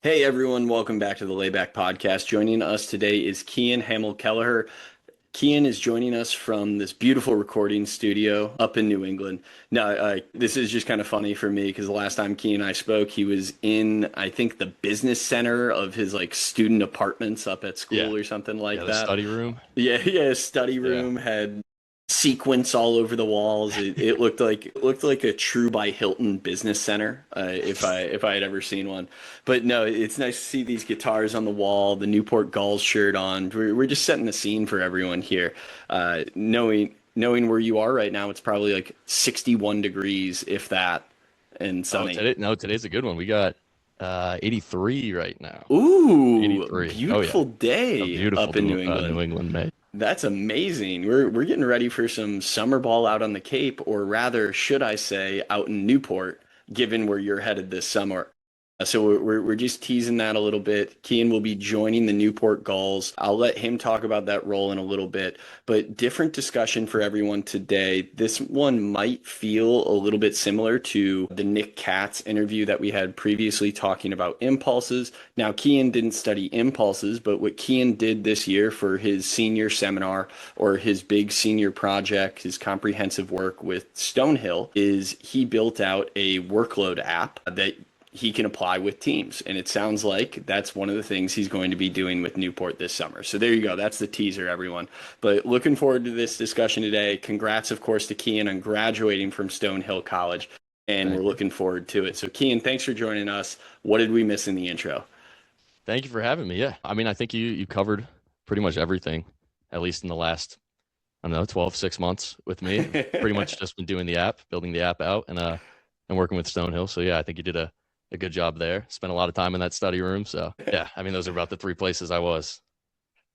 Hey everyone, welcome back to the Layback podcast. Joining us today is Cian Hammell-Kelleher. Cian is joining us from this beautiful recording studio up in New England. Now, this is just kind of funny for me because the last time Cian and I spoke, he was in, I think, the business center of his like student apartments up at Yeah. school or something Yeah. like The that. study room. Yeah, yeah, his study Yeah. room had sequins all over the walls. It looked like a True by Hilton business center, if I had ever seen one. But no, it's nice to see these guitars on the wall, the Newport Gulls shirt on. We're just setting the scene for everyone here. Knowing where you are right now, it's probably like 61 degrees, if that, and Oh, sunny. today's a good one. We got 83 right now. Ooh, 83. Oh yeah. beautiful A day beautiful up in New New England. England May. That's amazing. We're getting ready for some summer ball out on the Cape, or rather, should I say, out in Newport, given where you're headed this summer. So we're just teasing that a little bit. Cian will be joining the Newport Gulls. I'll let him talk about that role in a little bit, but different discussion for everyone today. This one might feel a little bit similar to the Nick Katz interview that we had previously talking about impulses. Now, Cian didn't study impulses, but what Cian did this year for his senior seminar or his big senior project, his comprehensive work with Stonehill, is he built out a workload app that he can apply with teams. And it sounds like that's one of the things he's going to be doing with Newport this summer. So there you go. That's the teaser, everyone. But looking forward to this discussion today. Congrats, of course, to Cian on graduating from Stonehill College. And we're Thank you. looking forward to it. So, Cian, thanks for joining us. What did we miss in the intro? Thank you for having me. Yeah. I mean, I think you covered pretty much everything, at least in the last, I don't know, 12, 6 months with me. I've pretty much just been doing the app, building the app out and working with Stonehill. So yeah, I think you did a good job there. Spent a lot of time in that study room. So yeah, I mean, those are about the three places I was.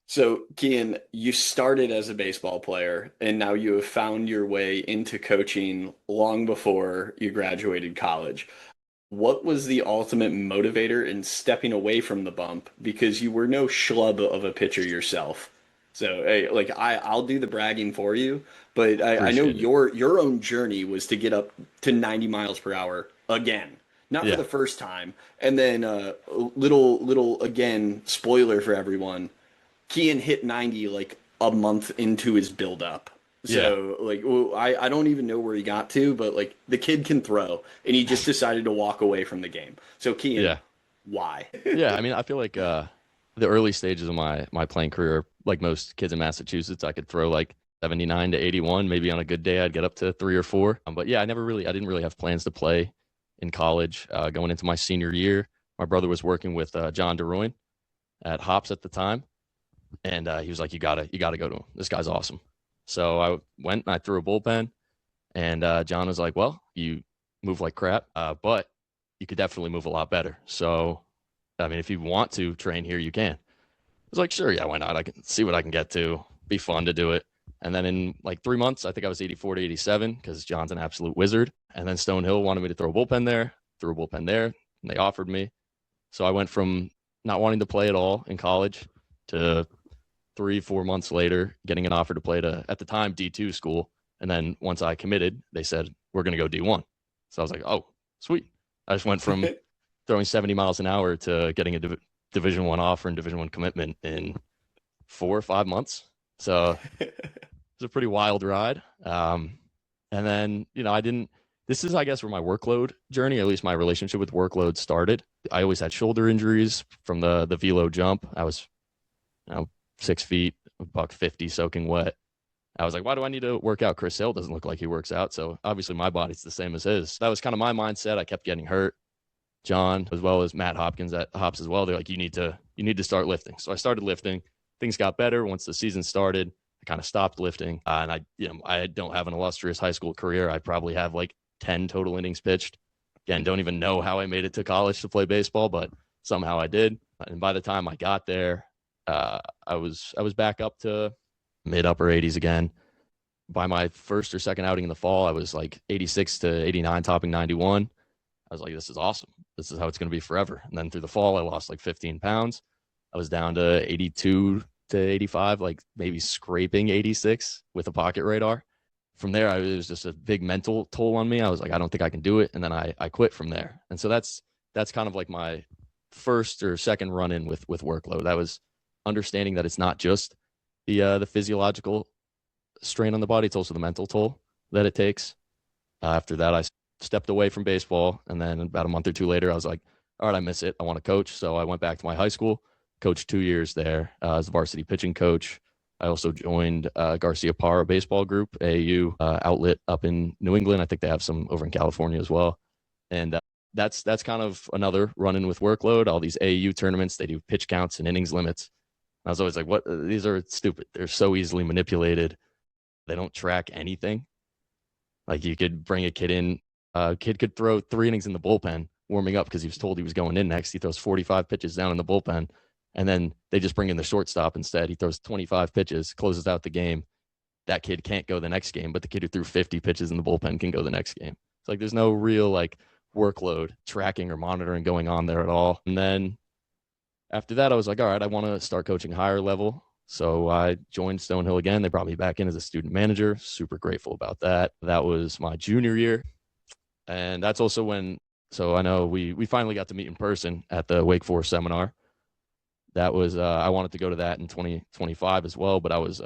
So, Cian, you started as a baseball player, and now you have found your way into coaching long before you graduated college. What was the ultimate motivator in stepping away from the bump? Because you were no schlub of a pitcher yourself. So, hey, like I'll do the bragging for you, but I know Appreciate it. your own journey was to get up to 90 miles per hour again, not for Yeah. the first time. And then little again spoiler for everyone. Cian hit 90 like a month into his build up. Yeah. So like I don't even know where he got to, but like the kid can throw and he just decided to walk away from the game. So Cian, Yeah. why? Yeah, I mean, I feel like the early stages of my playing career, like most kids in Massachusetts, I could throw like 79 to 81. Maybe on a good day, I'd get up to three or four. But yeah, I didn't really have plans to play in college. Going into my senior year, my brother was working with John DeRoy at Hops at the time, and he was like, you gotta go to him. This guy's awesome." So I went and I threw a bullpen, and John was like, "Well, you move like crap, but you could definitely move a lot better. So I mean, if you want to train here, you can." I was like, sure, yeah, why not? I can see what I can get to. Be fun to do it. And then in like 3 months, I think I was 84 to 87 because John's an absolute wizard. And then Stonehill wanted me to throw a bullpen there, threw a bullpen there, and they offered me. So I went from not wanting to play at all in college to 3, 4 months later getting an offer to play to, at the time, D2 school. And then once I committed, they said, we're going to go D1. So I was like, oh, sweet. I just went from throwing 70 miles an hour to getting a Division One offer and Division One commitment in 4 or 5 months. So it was a pretty wild ride. And then I didn't. This is, I guess, where my workload journey, at least my relationship with workload, started. I always had shoulder injuries from the velo jump. I was 6 feet, $150 soaking wet. I was like, why do I need to work out? Chris Hill doesn't look like he works out. So obviously my body's the same as his. That was kind of my mindset. I kept getting hurt. John, as well as Matt Hopkins at Hops as well. They're like, you need to start lifting. So I started lifting. Things got better once the season started. I kind of stopped lifting, and I don't have an illustrious high school career. I probably have like 10 total innings pitched. Again, don't even know how I made it to college to play baseball, but somehow I did. And by the time I got there, I was back up to mid upper 80s again. By my first or second outing in the fall, I was like 86 to 89, topping 91. I was like, this is awesome. This is how it's going to be forever. And then through the fall, I lost like 15 pounds. I was down to 82 to 85, like maybe scraping 86 with a pocket radar. From there, it was just a big mental toll on me. I was like, I don't think I can do it. And then I quit from there. And so that's kind of like first or second run in with workload. That was understanding that it's not just the physiological strain on the body; it's also the mental toll that it takes. After that, I stepped away from baseball, and then about a month or two later, I was like, all right, I miss it. I want to coach, so I went back to my high school, coached 2 years there as a varsity pitching coach. I also joined Garcia Parra Baseball Group, AAU outlet up in New England. I think they have some over in California as well. And that's kind of another run-in with workload. All these AAU tournaments, they do pitch counts and innings limits. I was always like, what? These are stupid. They're so easily manipulated. They don't track anything. Like you could bring a kid in, a kid could throw 3 innings in the bullpen warming up because he was told he was going in next. He throws 45 pitches down in the bullpen, and then they just bring in the shortstop instead. He throws 25 pitches, closes out the game. That kid can't go the next game, but the kid who threw 50 pitches in the bullpen can go the next game. It's like there's no real like workload tracking or monitoring going on there at all. And then after that, I was like, all right, I want to start coaching higher level. So I joined Stonehill again. They brought me back in as a student manager. Super grateful about that. That was my junior year. And that's also when, so I know we finally got to meet in person at the Wake Forest seminar. That was, I wanted to go to that in 2025 as well, but I was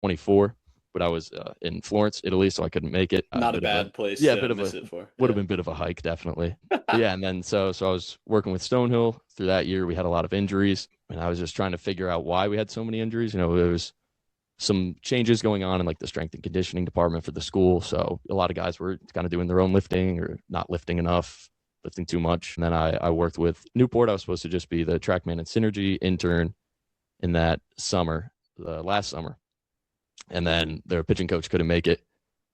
24, but I was in Florence, Italy, so I couldn't make it. Not a bad place yeah, to miss it for. Would have been a bit of a hike, definitely. But yeah, and then so I was working with Stonehill through that year. We had a lot of injuries, and I was just trying to figure out why we had so many injuries. You know, there was some changes going on in like the strength and conditioning department for the school. So a lot of guys were kind of doing their own lifting or not lifting enough, lifting too much. And then I worked with Newport. I was supposed to just be the TrackMan and Synergy intern in that summer, last summer. And then their pitching coach couldn't make it.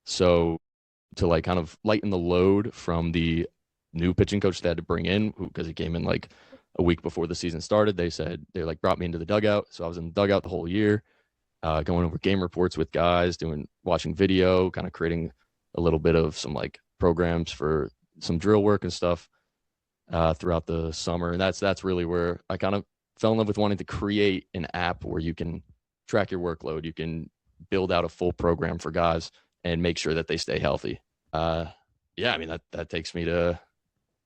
So to like kind of lighten the load from the new pitching coach they had to bring in, because he came in like a week before the season started, they like brought me into the dugout. So I was in the dugout the whole year, going over game reports with guys, watching video, kind of creating a little bit of some like programs for some drill work and stuff throughout the summer. And that's really where I kind of fell in love with wanting to create an app where you can track your workload. You can build out a full program for guys and make sure that they stay healthy. Yeah, I mean, that takes me to,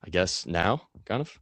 I guess, now, kind of.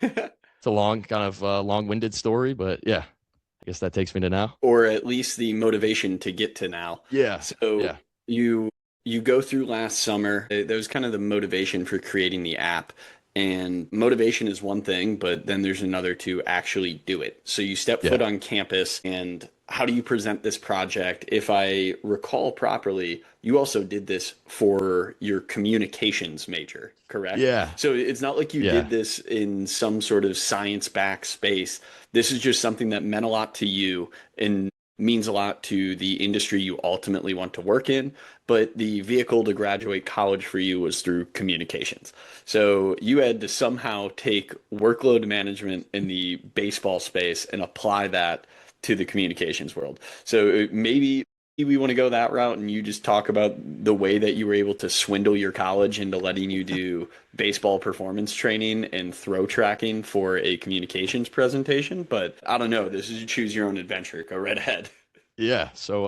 It's a long-winded story, but yeah, I guess that takes me to now. Or at least the motivation to get to now. Yeah. So yeah. you go through last summer. That was kind of the motivation for creating the app. And motivation is one thing, but then there's another to actually do it. So you step foot on campus, and how do you present this project? If I recall properly, you also did this for your communications major, correct? Yeah. So it's not like you did this in some sort of science-backed space. This is just something that meant a lot to you and means a lot to the industry you ultimately want to work in, but the vehicle to graduate college for you was through communications. So you had to somehow take workload management in the baseball space and apply that to the communications world. So maybe we want to go that route, and you just talk about the way that you were able to swindle your college into letting you do baseball performance training and throw tracking for a communications presentation. But I don't know. This is choose your own adventure. Go right ahead. Yeah. So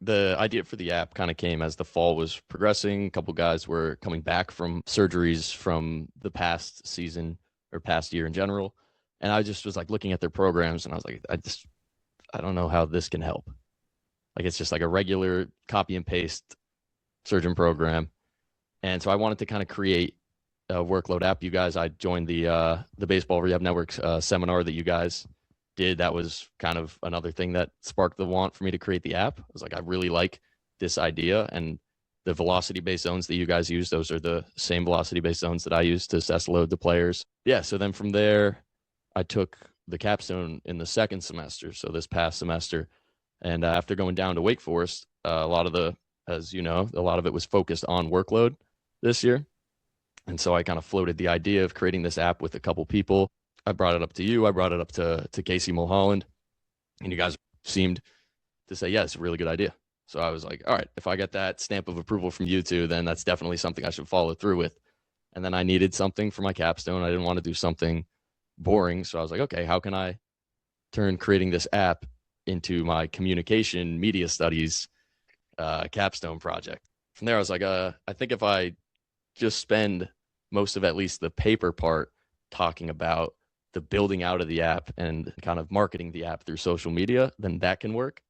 the idea for the app kind of came as the fall was progressing. A couple guys were coming back from surgeries from the past season or past year in general. And I just was like looking at their programs, and I was like, I don't know how this can help. Like it's just like a regular copy and paste surgeon program. And so I wanted to kind of create a workload app. You guys, I joined the Baseball Rehab Network's seminar that you guys did. That was kind of another thing that sparked the want for me to create the app. I was like, I really like this idea, and the velocity based zones that you guys use, those are the same velocity based zones that I use to assess load the players. Yeah. So then from there, I took the capstone in the second semester. So this past semester, and after going down to Wake Forest, a lot of it was focused on workload this year. And so I kind of floated the idea of creating this app with a couple people. I brought it up to you. I brought it up to Casey Mulholland, and you guys seemed to say, yeah, it's a really good idea. So I was like, all right, if I get that stamp of approval from you two, then that's definitely something I should follow through with. And then I needed something for my capstone. I didn't want to do something boring. So I was like, okay, how can I turn creating this app into my communication media studies capstone project? From there, I was like, I think if I just spend most of at least the paper part talking about the building out of the app and kind of marketing the app through social media, then that can work.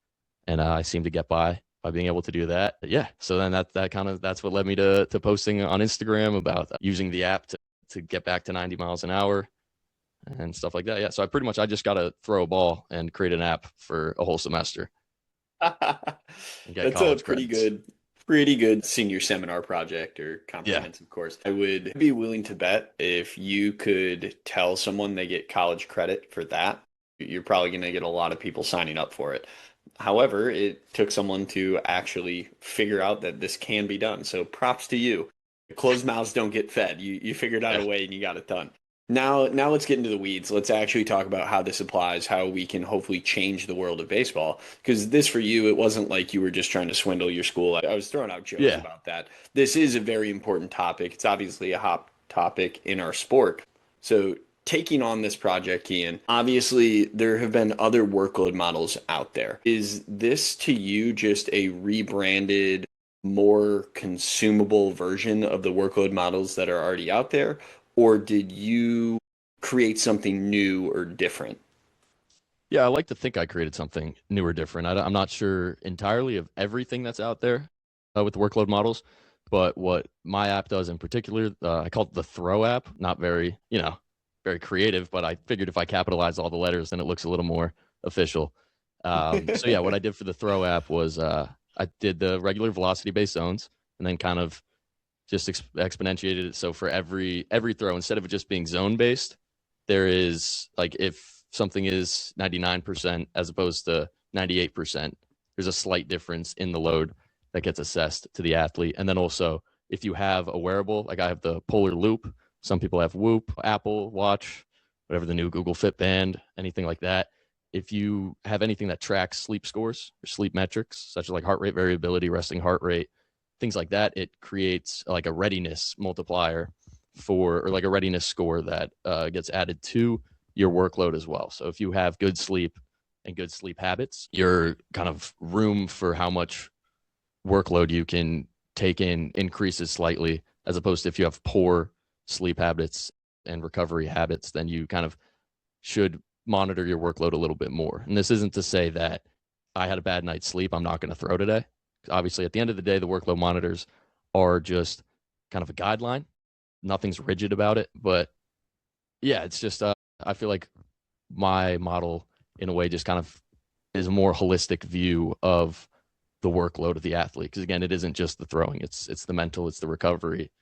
And I seem to get by being able to do that. But yeah, so then that's what led me to posting on Instagram about using the app to get back to 90 miles an hour and stuff like that. Yeah, so I just got to throw a ball and create an app for a whole semester and get That's a college credits. pretty good senior seminar project or Yeah. comprehensive course. I would be willing to bet if you could tell someone they get college credit for that, you're probably going to get a lot of people signing up for it. However, it took someone to actually figure out that this can be done. So props to you. Closed mouths don't get fed. You figured out Yeah. a way and you got it done. Now let's get into the weeds. Let's actually talk about how this applies, how we can hopefully change the world of baseball. Because this for you, it wasn't like you were just trying to swindle your school. I was throwing out jokes Yeah. about that. This is a very important topic. It's obviously a hot topic in our sport. So taking on this project, Cian, obviously there have been other workload models out there. Is this to you just a rebranded, more consumable version of the workload models that are already out there? Or did you create something new or different? Yeah, I like to think I created something new or different. I'm not sure entirely of everything that's out there with the workload models, but what my app does in particular, I call it the Throw app. Not very, very creative, but I figured if I capitalize all the letters, then it looks a little more official. So yeah, what I did for the Throw app was I did the regular velocity-based zones, and then kind of just exponentiated it. So for every throw, instead of it just being zone based, there is like if something is 99% as opposed to 98%, there's a slight difference in the load that gets assessed to the athlete. And then also if you have a wearable, like I have the Polar Loop, some people have Whoop, Apple Watch, whatever the new Google Fit Band, anything like that. If you have anything that tracks sleep scores or sleep metrics, such as like heart rate variability, resting heart rate, things like that, it creates like a readiness multiplier or like a readiness score that gets added to your workload as well. So if you have good sleep and good sleep habits, your kind of room for how much workload you can take in increases slightly, as opposed to if you have poor sleep habits and recovery habits, then you kind of should monitor your workload a little bit more. And this isn't to say that I had a bad night's sleep, I'm not going to throw today. Obviously, at the end of the day, the workload monitors are just kind of a guideline. Nothing's rigid about it. But yeah, it's just, I feel like my model, in a way, just kind of is a more holistic view of the workload of the athlete. Because again, it isn't just the throwing; it's the mental, it's the recovery,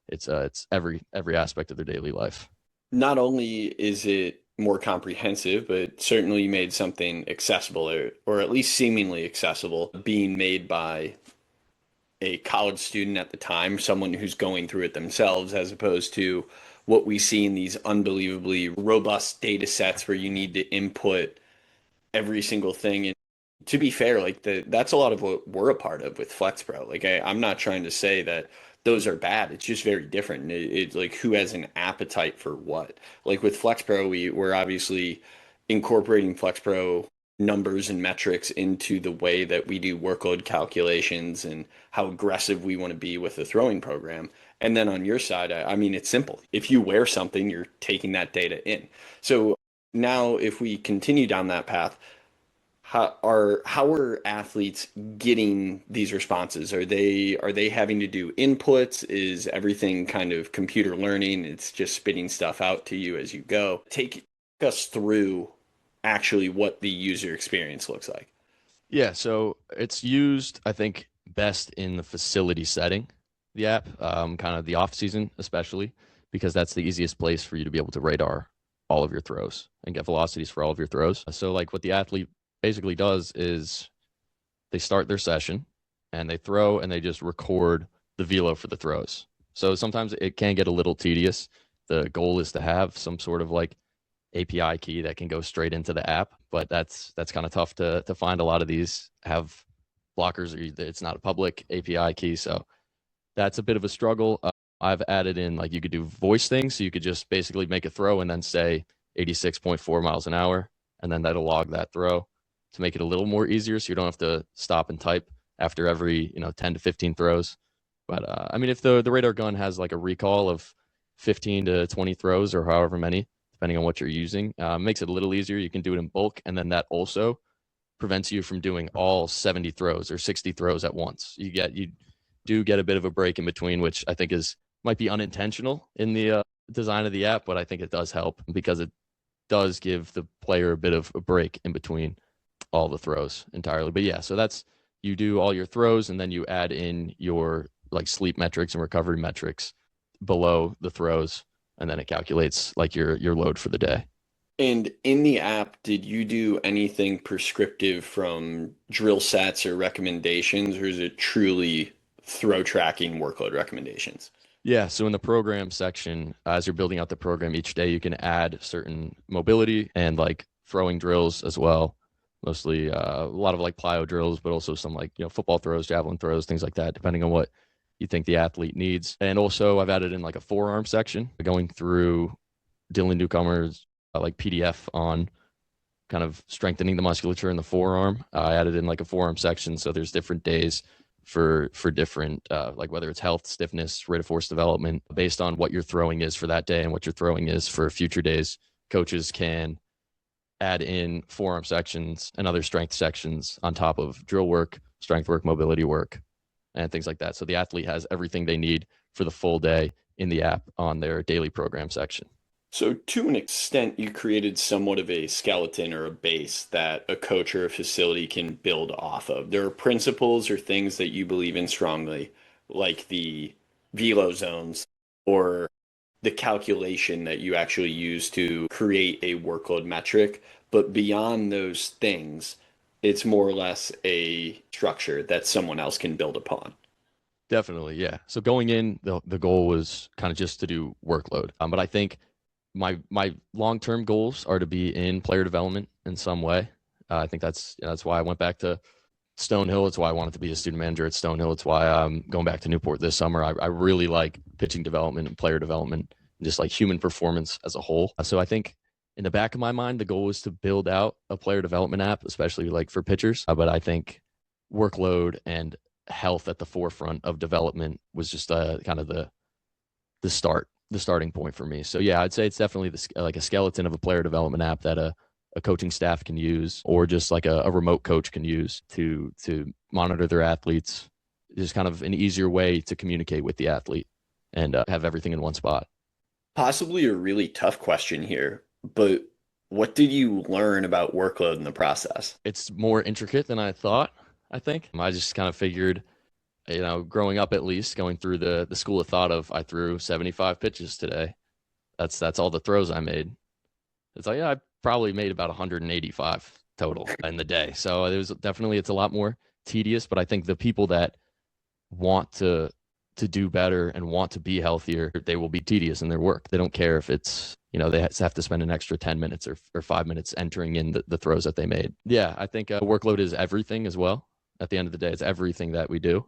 it's every aspect of their daily life. Not only is it more comprehensive, but certainly you made something accessible or at least seemingly accessible, being made by a college student at the time, someone who's going through it themselves, as opposed to what we see in these unbelievably robust data sets where you need to input every single thing. And to be fair, like that's a lot of what we're a part of with FlexPro. Like I'm not trying to say that those are bad. It's just very different. It's like who has an appetite for what. Like with FlexPro, we're obviously incorporating FlexPro numbers and metrics into the way that we do workload calculations and how aggressive we want to be with the throwing program. And then on your side, I mean, it's simple. If you wear something, you're taking that data in. So now, if we continue down that path, how are athletes getting these responses? Are they having to do inputs? Is everything kind of computer learning? It's just spitting stuff out to you as you go. Take us through actually what the user experience looks like. Yeah, so it's used, I think, best in the facility setting, the app, kind of the off season, especially because that's the easiest place for you to be able to radar all of your throws and get velocities for all of your throws. So, like, what the athlete basically does is they start their session and they throw and they just record the velo for the throws. So sometimes it can get a little tedious. The goal is to have some sort of like API key that can go straight into the app, but that's kind of tough to find. A lot of these have blockers, or it's not a public API key, so that's a bit of a struggle. I've added in like you could do voice things, so you could just basically make a throw and then say 86.4 miles an hour, and then that'll log that throw to make it a little more easier, so you don't have to stop and type after every 10 to 15 throws. But I mean, if the radar gun has like a recall of 15 to 20 throws or however many, depending on what you're using. Makes it a little easier. You can do it in bulk, and then that also prevents you from doing all 70 throws or 60 throws at once. You do get a bit of a break in between, which I think is might be unintentional in the design of the app, but I think it does help because it does give the player a bit of a break in between all the throws entirely. But yeah, so that's you do all your throws and then you add in your like sleep metrics and recovery metrics below the throws, and then it calculates like your load for the day. And in the app, did you do anything prescriptive from drill sets or recommendations, or is it truly throw tracking workload recommendations? Yeah, so in the program section, as you're building out the program each day, you can add certain mobility and like throwing drills as well. Mostly a lot of like plyo drills, but also some like, football throws, javelin throws, things like that, depending on what you think the athlete needs. And also I've added in like a forearm section, going through Dylan Newcomer's like PDF on kind of strengthening the musculature in the forearm. I added in like a forearm section, so there's different days for different like whether it's health, stiffness, rate of force development, based on what your throwing is for that day and what your throwing is for future days. Coaches can add in forearm sections and other strength sections on top of drill work, strength work, mobility work, and things like that. So the athlete has everything they need for the full day in the app on their daily program section. So, to an extent, you created somewhat of a skeleton or a base that a coach or a facility can build off of. There are principles or things that you believe in strongly, like the velo zones or the calculation that you actually use to create a workload metric. But beyond those things, it's more or less a structure that someone else can build upon. Definitely, yeah. So going in, the goal was kind of just to do workload. But I think my long term goals are to be in player development in some way. I think that's why I went back to Stonehill. It's why I wanted to be a student manager at Stonehill. It's why I'm going back to Newport this summer. I really like pitching development and player development and just like human performance as a whole. So I think in the back of my mind, the goal was to build out a player development app, especially like for pitchers. But I think workload and health at the forefront of development was just kind of the starting point for me. So yeah, I'd say it's definitely like a skeleton of a player development app that a coaching staff can use, or just like a remote coach can use to monitor their athletes. Just kind of an easier way to communicate with the athlete and have everything in one spot. Possibly a really tough question here, but what did you learn about workload in the process? It's more intricate than I thought, I think. I just kind of figured, growing up at least, going through the school of thought of I threw 75 pitches today. That's all the throws I made. It's like, yeah, I probably made about 185 total in the day. So it's a lot more tedious, but I think the people that want to do better and want to be healthier, they will be tedious in their work. They don't care if it's, they have to spend an extra 10 minutes or 5 minutes entering in the throws that they made. Yeah, I think workload is everything as well. At the end of the day, it's everything that we do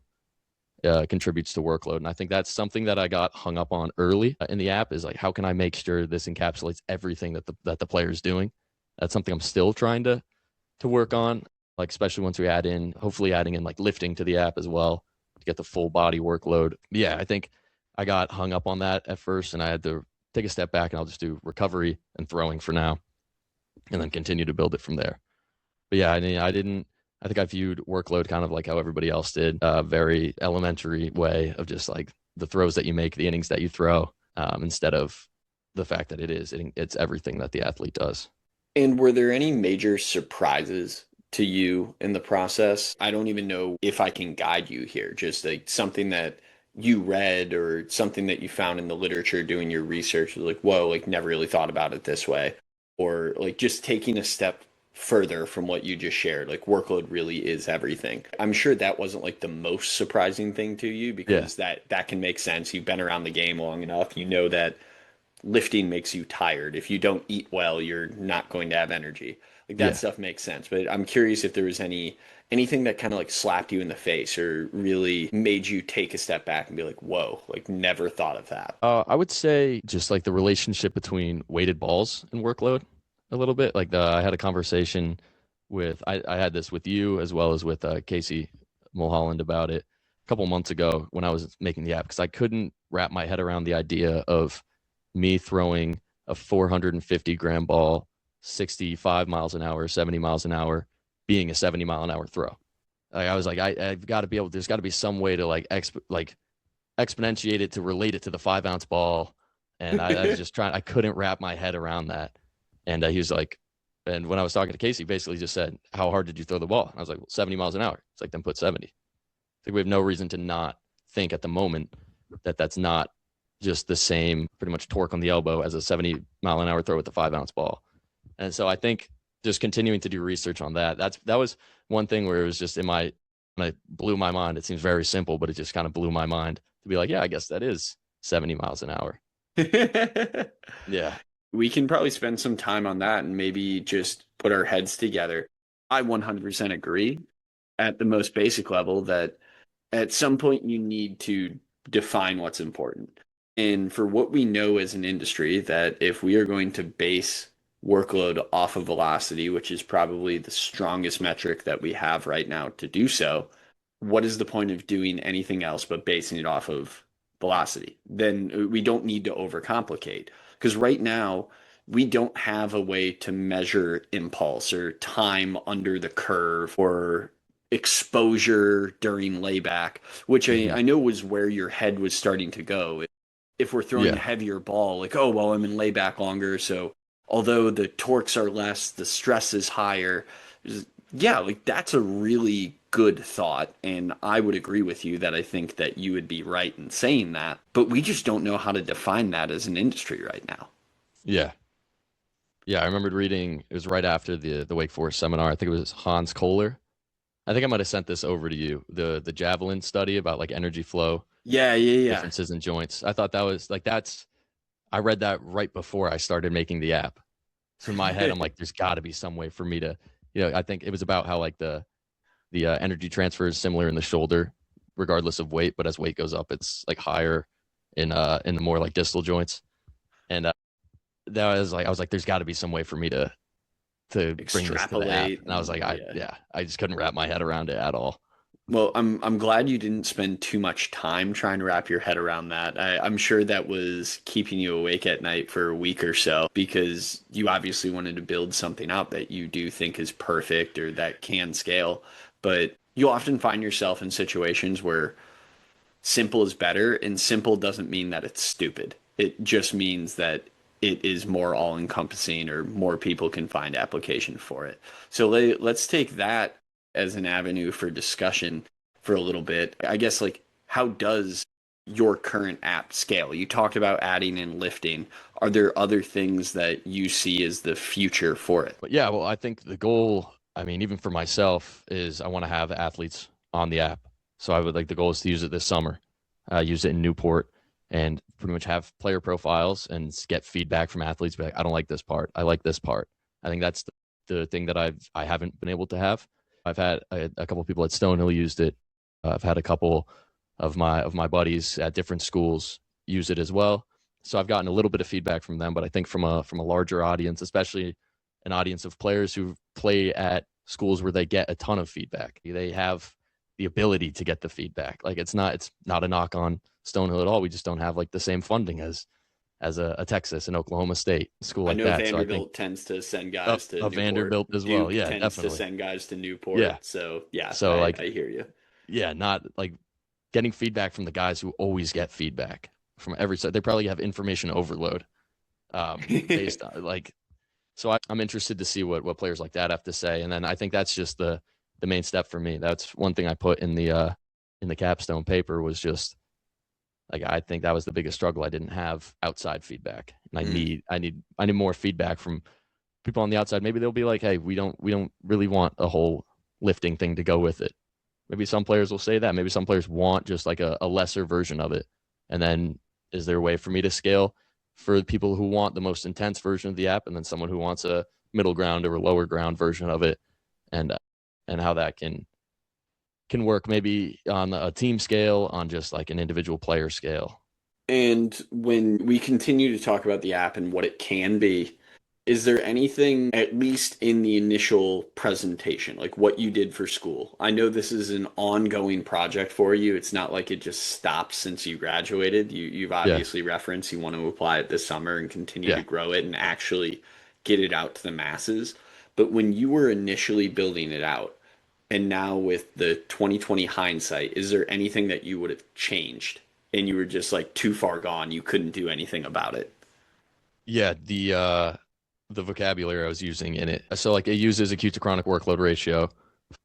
contributes to workload. And I think that's something that I got hung up on early in the app is like, how can I make sure this encapsulates everything that the player is doing? That's something I'm still trying to work on, like especially once we hopefully adding in like lifting to the app as well to get the full body workload. Yeah, I think I got hung up on that at first, and I had to take a step back, and I'll just do recovery and throwing for now, and then continue to build it from there. But yeah, I mean, I think I viewed workload kind of like how everybody else did, a very elementary way of just like the throws that you make, the innings that you throw, instead of the fact that it's everything that the athlete does. And were there any major surprises to you in the process? I don't even know if I can guide you here, just like something that you read or something that you found in the literature doing your research, like, whoa, like never really thought about it this way. Or like just taking a step further from what you just shared, like workload really is everything. I'm sure that wasn't like the most surprising thing to you Yeah, because that can make sense. You've been around the game long enough. You know that lifting makes you tired. If you don't eat well, you're not going to have energy. Like that yeah. stuff makes sense. But I'm curious if there was anything that kind of like slapped you in the face or really made you take a step back and be like, whoa, like never thought of that. I would say just like the relationship between weighted balls and workload a little bit. Like I had a conversation I had this with you as well as with Casey Mulholland about it a couple months ago when I was making the app because I couldn't wrap my head around the idea of me throwing a 450 gram ball, 65 miles an hour, 70 miles an hour, being a 70-mile-an-hour throw. Like I was like, I've got to be able. There's got to be some way to like exponentiate it to relate it to the 5-ounce ball. And I was just trying. I couldn't wrap my head around that. And he was like, and when I was talking to Casey, basically just said, "How hard did you throw the ball?" And I was like, well, 70 miles an hour. It's like, then put 70. I think we have no reason to not think at the moment that that's not just the same pretty much torque on the elbow as a 70-mile-an-hour throw with the 5-ounce ball. And so I think just continuing to do research on that, that was one thing where it was just when it blew my mind. It seems very simple, but it just kind of blew my mind to be like, yeah, I guess that is 70 miles an hour. Yeah. We can probably spend some time on that and maybe just put our heads together. I 100% agree at the most basic level that at some point you need to define what's important. And for what we know as an industry, that if we are going to base workload off of velocity, which is probably the strongest metric that we have right now to do so, what is the point of doing anything else but basing it off of velocity? Then we don't need to overcomplicate. Because right now, we don't have a way to measure impulse or time under the curve or exposure during layback, which Mm-hmm. I know was where your head was starting to go. If we're throwing a Yeah. heavier ball, like, oh, well, I'm in layback longer. So although the torques are less, the stress is higher. Yeah, like that's a really good thought. And I would agree with you that I think that you would be right in saying that. But we just don't know how to define that as an industry right now. Yeah. Yeah. I remembered reading, it was right after the Wake Forest seminar. I think it was Hans Kohler. I think I might have sent this over to you. The Javelin study about like energy flow Yeah, yeah, yeah. differences in joints. I thought that was like, I read that right before I started making the app. So in my head, I'm like, there's got to be some way for me to, I think it was about how like the energy transfer is similar in the shoulder, regardless of weight, but as weight goes up, it's like higher in the more like distal joints. And that was like, I was like, there's got to be some way for me to bring this to the app. Extrapolate. And I was like, Yeah. I just couldn't wrap my head around it at all. Well, I'm glad you didn't spend too much time trying to wrap your head around that. I'm sure that was keeping you awake at night for a week or so because you obviously wanted to build something out that you do think is perfect or that can scale. But you'll often find yourself in situations where simple is better, and simple doesn't mean that it's stupid. It just means that it is more all encompassing or more people can find application for it. So let's take that as an avenue for discussion for a little bit. I guess, like, how does your current app scale? You talked about adding in lifting. Are there other things that you see as the future for it? But yeah, well, I think the goal, I mean, even for myself, is I want to have athletes on the app. So I would like the goal is to use it this summer, use it in Newport, and pretty much have player profiles and get feedback from athletes. Be like, I don't like this part. I like this part. I think that's the thing that I haven't been able to have. I've had a couple of people at Stonehill used it. I've had a couple of my buddies at different schools use it as well. So I've gotten a little bit of feedback from them, but I think from a larger audience, especially an audience of players who play at schools where they get a ton of feedback, they have the ability to get the feedback. Like it's not a knock on Stonehill at all. We just don't have like the same funding as a Texas and Oklahoma State school I like know that. So I think Vanderbilt tends to send guys to Newport. Vanderbilt as well. Duke Yeah, tends to definitely. send guys to Newport. Yeah. So yeah, So like, I hear you. yeah, not like getting feedback from the guys who always get feedback from every side. They probably have information overload based on like. So I'm interested to see what players like that have to say, and then I think that's just the main step for me. That's one thing I put in the capstone paper was just like I think that was the biggest struggle. I didn't have outside feedback, and I need more feedback from people on the outside. Maybe they'll be like, hey, we don't really want a whole lifting thing to go with it. Maybe some players will say that. Maybe some players want just like a lesser version of it. And then is there a way for me to scale for people who want the most intense version of the app and then someone who wants a middle ground or a lower ground version of it and how that can work maybe on a team scale, on just like an individual player scale. And when we continue to talk about the app and what it can be, Is there anything, at least in the initial presentation, like what you did for school? I know this is an ongoing project for you. It's not like it just stops since you graduated. You've Yeah. obviously referenced you want to apply it this summer and continue to Yeah. grow it and actually get it out to the masses. But when you were initially building it out, and now with the 2020 hindsight, is there anything that you would have changed and you were just like too far gone, you couldn't do anything about it? Yeah, the vocabulary I was using in it. So like it uses acute to chronic workload ratio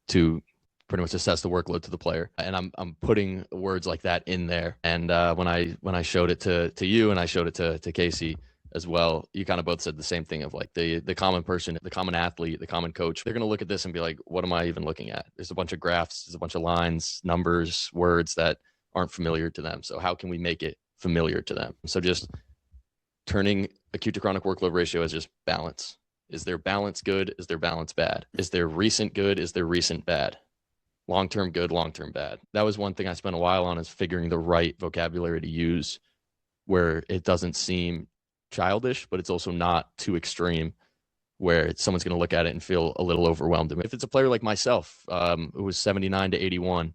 to pretty much assess the workload to the player. And I'm putting words like that in there. And when I showed it to you and I showed it to Casey as well, you kind of both said the same thing of like the common person, the common athlete, the common coach. They're gonna look at this and be like, what am I even looking at? There's a bunch of graphs, there's a bunch of lines, numbers, words that aren't familiar to them. So how can we make it familiar to them? So just turning acute to chronic workload ratio as just balance. Is their balance good? Is their balance bad? Is their recent good? Is their recent bad? Long term good, long term bad. That was one thing I spent a while on, is figuring the right vocabulary to use where it doesn't seem childish, but it's also not too extreme where someone's going to look at it and feel a little overwhelmed. If it's a player like myself, who was 79 to 81,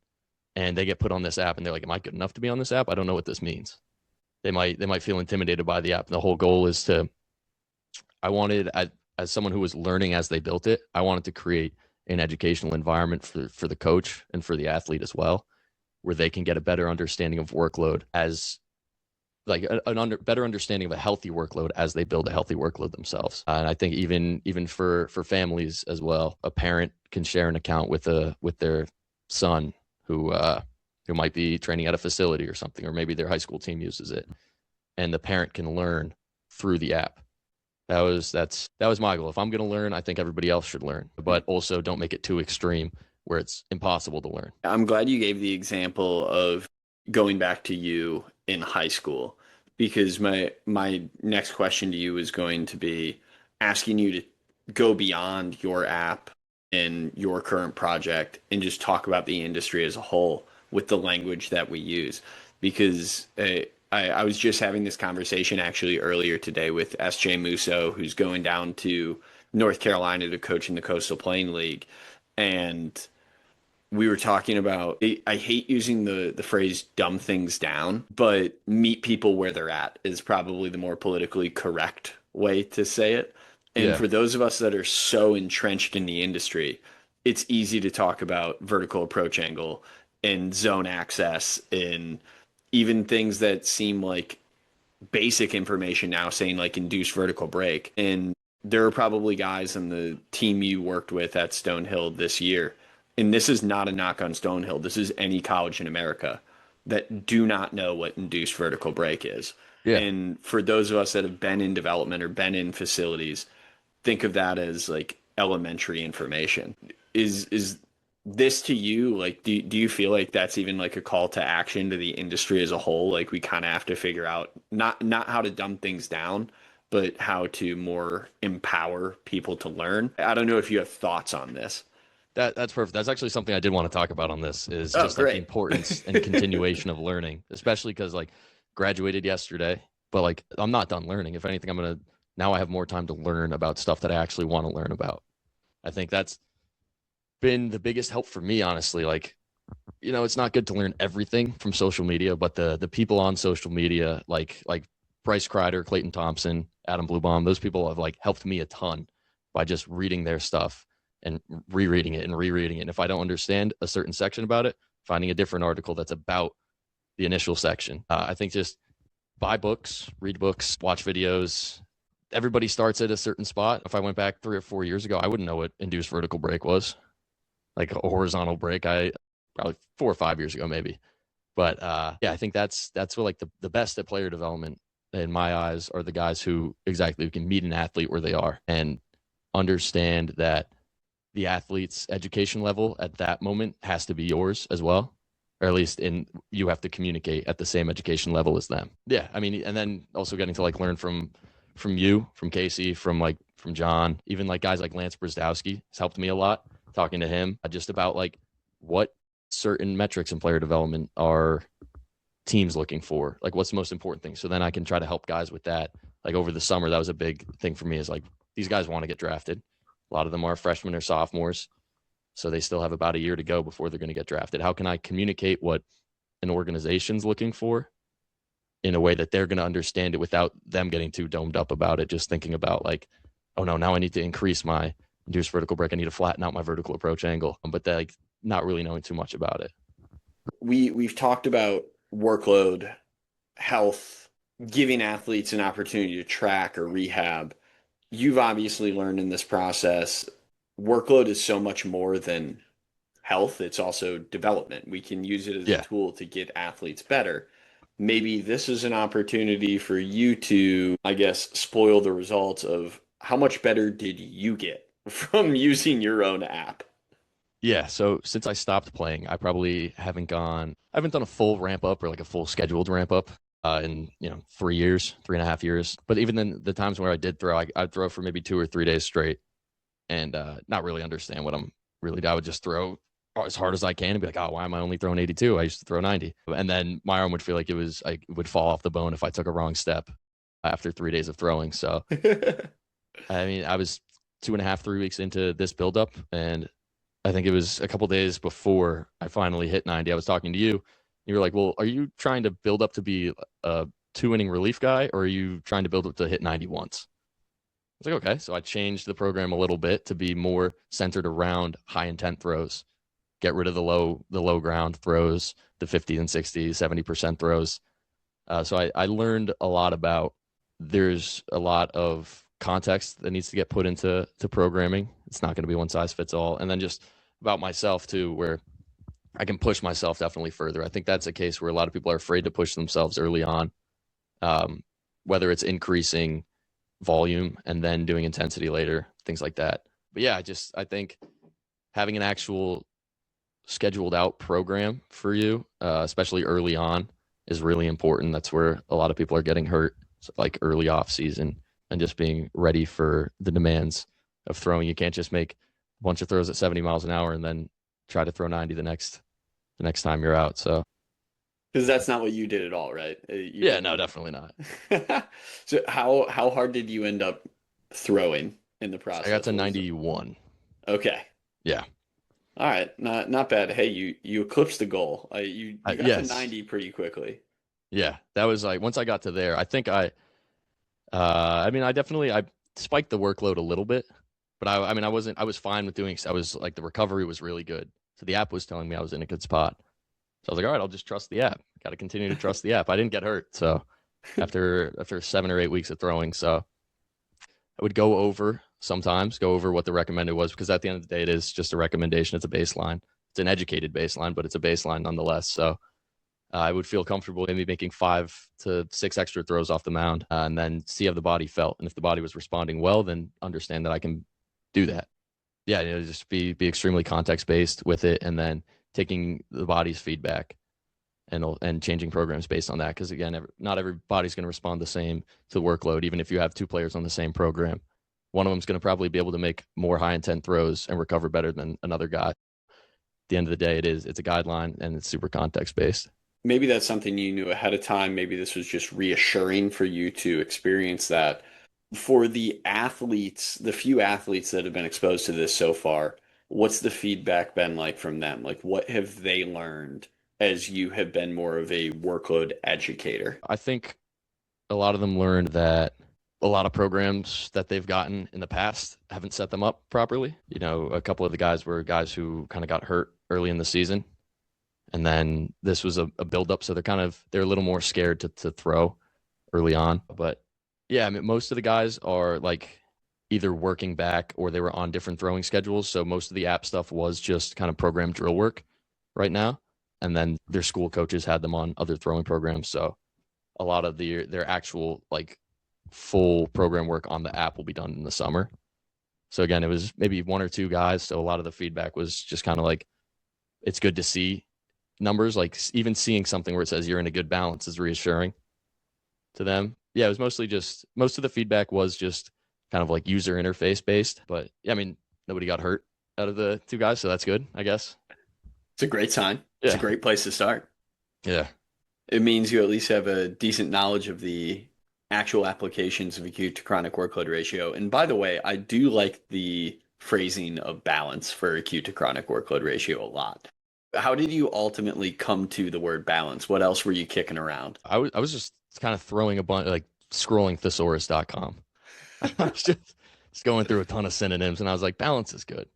and they get put on this app and they're like, am I good enough to be on this app? I don't know what this means. They might feel intimidated by the app. And the whole goal is to, I wanted, as someone who was learning as they built it, I wanted to create an educational environment for the coach and for the athlete as well, where they can get a better understanding of workload, as like better understanding of a healthy workload as they build a healthy workload themselves. And I think even for families as well, a parent can share an account with their son who might be training at a facility or something, or maybe their high school team uses it, and the parent can learn through the app. That was my goal. If I'm going to learn, I think everybody else should learn, but also don't make it too extreme where it's impossible to learn. I'm glad you gave the example of going back to you in high school because my next question to you is going to be asking you to go beyond your app and your current project and just talk about the industry as a whole with the language that we use. Because I was just having this conversation actually earlier today with SJ Musso, who's going down to North Carolina to coach in the Coastal Plain League. And we were talking about, I hate using the phrase dumb things down, but meet people where they're at is probably the more politically correct way to say it. And Yeah. for those of us that are so entrenched in the industry, it's easy to talk about vertical approach angle and zone access and even things that seem like basic information now, saying like induced vertical break. And there are probably guys on the team you worked with at Stonehill this year, and this is not a knock on Stonehill, this is any college in America, that do not know what induced vertical break is. Yeah. And for those of us that have been in development or been in facilities, think of that as like elementary information. Is this to you, like, do you feel like that's even like a call to action to the industry as a whole? Like we kind of have to figure out not how to dumb things down, but how to more empower people to learn. I don't know if you have thoughts on this. That's perfect. That's actually something I did want to talk about on this, is Oh, just like the great. importance and continuation of learning, especially because like graduated yesterday, but like I'm not done learning. If anything, now I have more time to learn about stuff that I actually want to learn about. I think that's been the biggest help for me, honestly. Like, it's not good to learn everything from social media, but the people on social media, like Bryce Kreider, Clayton Thompson, Adam Bluebaum, those people have like helped me a ton by just reading their stuff and rereading it and rereading it. And if I don't understand a certain section about it, finding a different article that's about the initial section. I think just buy books, read books, watch videos. Everybody starts at a certain spot. If I went back 3 or 4 years ago, I wouldn't know what induced vertical break was, like a horizontal break. I probably 4 or 5 years ago, maybe. But yeah, I think that's what like the best at player development in my eyes are the guys who exactly can meet an athlete where they are and understand that the athlete's education level at that moment has to be yours as well, or at least you have to communicate at the same education level as them. Yeah, I mean, and then also getting to like learn from you, from Casey, from John, even like guys like Lance Brzdowski has helped me a lot. Talking to him just about like what certain metrics in player development are teams looking for, like what's the most important thing. So then I can try to help guys with that. Like over the summer, that was a big thing for me, is like these guys want to get drafted. A lot of them are freshmen or sophomores, so they still have about a year to go before they're going to get drafted. How can I communicate what an organization's looking for in a way that they're going to understand it without them getting too domed up about it, just thinking about like, oh no, now I need to increase my induced vertical break. I need to flatten out my vertical approach angle, but like not really knowing too much about it. We've talked about workload, health, giving athletes an opportunity to track or rehab. You've obviously learned in this process, workload is so much more than health. It's also development. We can use it as a Yeah. tool to get athletes better. Maybe this is an opportunity for you to, I guess, spoil the results of how much better did you get from using your own app? Yeah. So since I stopped playing, I haven't done a full ramp up or like a full scheduled ramp up in, 3 years, 3.5 years. But even then, the times where I did throw, I'd throw for maybe 2 or 3 days straight and not really understand what I'm really, I would just throw as hard as I can and be like, oh, why am I only throwing 82? I used to throw 90. And then my arm would feel like I would fall off the bone if I took a wrong step after 3 days of throwing. So, I mean, I was 2.5, 3 weeks into this buildup, and I think it was a couple days before I finally hit 90. I was talking to you. You were like, well, are you trying to build up to be a 2 inning relief guy, or are you trying to build up to hit 90 once? I was like, okay. So I changed the program a little bit to be more centered around high intent throws, get rid of the low ground throws, the 50 and 60, 70% throws. So I learned a lot about there's a lot of context that needs to get put into programming. It's not going to be one size fits all. And then just about myself too, where I can push myself definitely further. I think that's a case where a lot of people are afraid to push themselves early on, um, whether it's increasing volume and then doing intensity later, things like that. But yeah, I think having an actual scheduled out program for you, especially early on, is really important. That's where a lot of people are getting hurt, like early off season, and just being ready for the demands of throwing. You can't just make a bunch of throws at 70 miles an hour and then try to throw 90 the next time you're out. So Because that's not what you did at all, right? You yeah, no, didn't. definitely not. So how hard did you end up throwing in the So I got process? to What was it? 91. Okay. Yeah. All right. Not bad. Hey, you eclipsed the goal. You got to Yes. 90 pretty quickly. Yeah. That was like once I got to there, I think I spiked the workload a little bit, but I was fine with doing, I was like, the recovery was really good. So the app was telling me I was in a good spot. So I was like, all right, I'll just trust the app. Got to continue to trust the app. I didn't get hurt. So after 7 or 8 weeks of throwing, so I would go over what the recommended was because at the end of the day, it is just a recommendation. It's a baseline. It's an educated baseline, but it's a baseline nonetheless. So I would feel comfortable maybe making 5 to 6 extra throws off the mound and then see how the body felt. And if the body was responding well, then understand that I can do that. Yeah, just be extremely context based with it, and then taking the body's feedback and changing programs based on that. Because again, not everybody's going to respond the same to the workload, even if you have two players on the same program. One of them's going to probably be able to make more high intent throws and recover better than another guy. At the end of the day, it's a guideline and it's super context based. Maybe that's something you knew ahead of time. Maybe this was just reassuring for you to experience that. For the athletes, the few athletes that have been exposed to this so far, what's the feedback been like from them? Like, what have they learned as you have been more of a workload educator? I think a lot of them learned that a lot of programs that they've gotten in the past haven't set them up properly. A couple of the guys were guys who kind of got hurt early in the season, and then this was a build up, so they're a little more scared to throw early on. But yeah, I mean, most of the guys are like either working back or they were on different throwing schedules. So most of the app stuff was just kind of program drill work right now, and then their school coaches had them on other throwing programs. So a lot of their actual like full program work on the app will be done in the summer. So again, it was maybe one or two guys. So a lot of the feedback was just kind of like, it's good to see numbers. Like even seeing something where it says you're in a good balance is reassuring to them. Yeah, it was mostly just most of the feedback was just kind of like user interface based. But yeah, I mean, nobody got hurt out of the two guys, so that's good, I guess. It's a great sign. It's a Yeah, great place to start. yeah, It means you at least have a decent knowledge of the actual applications of acute to chronic workload ratio. And by the way, I do like the phrasing of balance for acute to chronic workload ratio a lot. How did you ultimately come to the word balance? What else were you kicking around? I was just kind of throwing a bunch, like scrolling thesaurus.com. I was just going through a ton of synonyms, and I was like, balance is good.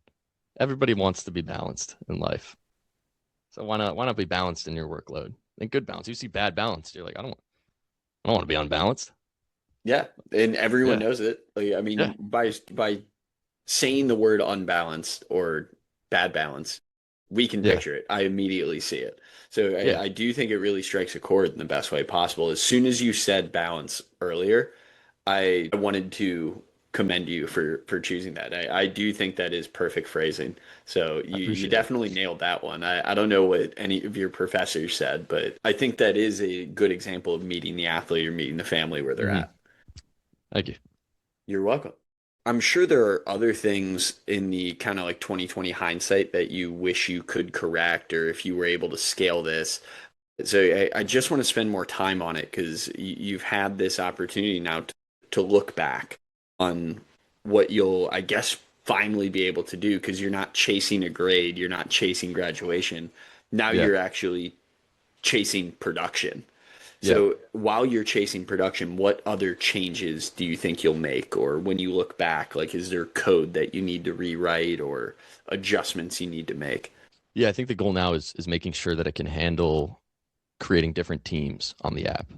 Everybody wants to be balanced in life. So why not be balanced in your workload? And good balance. You see bad balance, you're like, I don't want to be unbalanced. Yeah, and everyone Yeah. knows it. Like, I Yeah. mean, by saying the word unbalanced or bad balance, we can Yeah. picture it. I immediately see it. So Yeah. I do think it really strikes a chord in the best way possible. As soon as you said balance earlier, I wanted to commend you for choosing that. I do think that is perfect phrasing. So I you appreciate it. definitely nailed that one. I don't know what any of your professors said, but I think that is a good example of meeting the athlete or meeting the family where they're Hmm. at. Thank you. You're welcome. I'm sure there are other things in the kind of like 2020 hindsight that you wish you could correct or if you were able to scale this. So I just want to spend more time on it because you've had this opportunity now to look back on what you'll, I guess, finally be able to do because you're not chasing a grade, you're not chasing graduation. Now Yeah. you're actually chasing production. Yeah. So while you're chasing production, what other changes do you think you'll make? Or when you look back, like, is there code that you need to rewrite or adjustments you need to make? Yeah. I think the goal now is making sure that it can handle creating different teams on the app.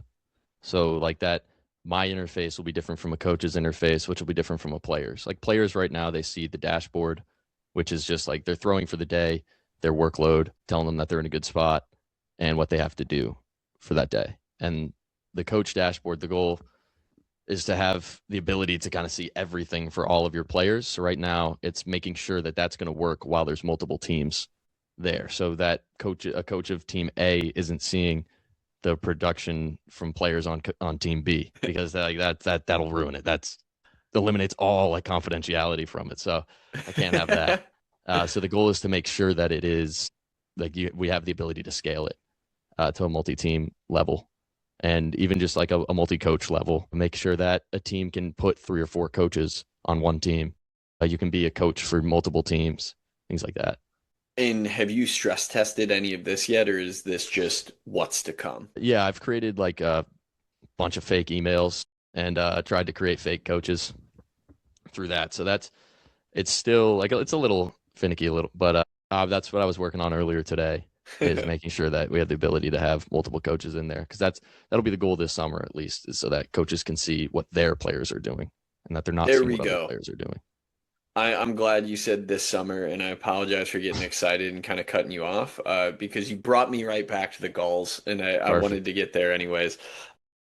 So like that, my interface will be different from a coach's interface, which will be different from a player's. Like players right now, they see the dashboard, which is just like they're throwing for the day, their workload, telling them that they're in a good spot and what they have to do for that day. And the coach dashboard, the goal is to have the ability to kind of see everything for all of your players. So right now, it's making sure that that's going to work while there's multiple teams there. So that a coach of team A isn't seeing the production from players on team B because that'll ruin it. That's eliminates all like confidentiality from it. So I can't have that. So the goal is to make sure that it is like we have the ability to scale it to a multi-team level and even just like a multi-coach level. Make sure that a team can put 3 or 4 coaches on one team. You can be a coach for multiple teams, things like that. And have you stress tested any of this yet, or is this just what's to come? Yeah, I've created like a bunch of fake emails and tried to create fake coaches through that. So it's still like it's a little finicky, a little, but that's what I was working on earlier today. Is making sure that we have the ability to have multiple coaches in there because that'll be the goal this summer at least, is so that coaches can see what their players are doing and that they're not There seeing we what other go. players are doing. I'm glad you said this summer, and I apologize for getting excited and kind of cutting you off because you brought me right back to the Gulls, and I wanted Perfect. to get there anyways.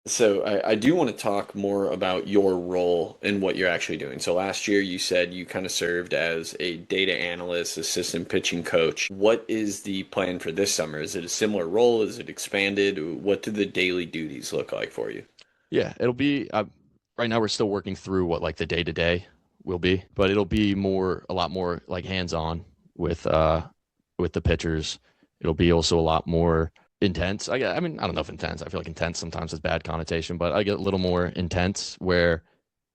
So I do want to talk more about your role and what you're actually doing. So last year you said you kind of served as a data analyst, assistant pitching coach. What is the plan for this summer? Is it a similar role? Is it expanded? What do the daily duties look like for you? Yeah, it'll be right now we're still working through what like the day to day will be, but it'll be a lot more like hands on with the pitchers. It'll be also a lot more intense. I mean, I don't know if intense. I feel like intense sometimes has bad connotation, but I get a little more intense where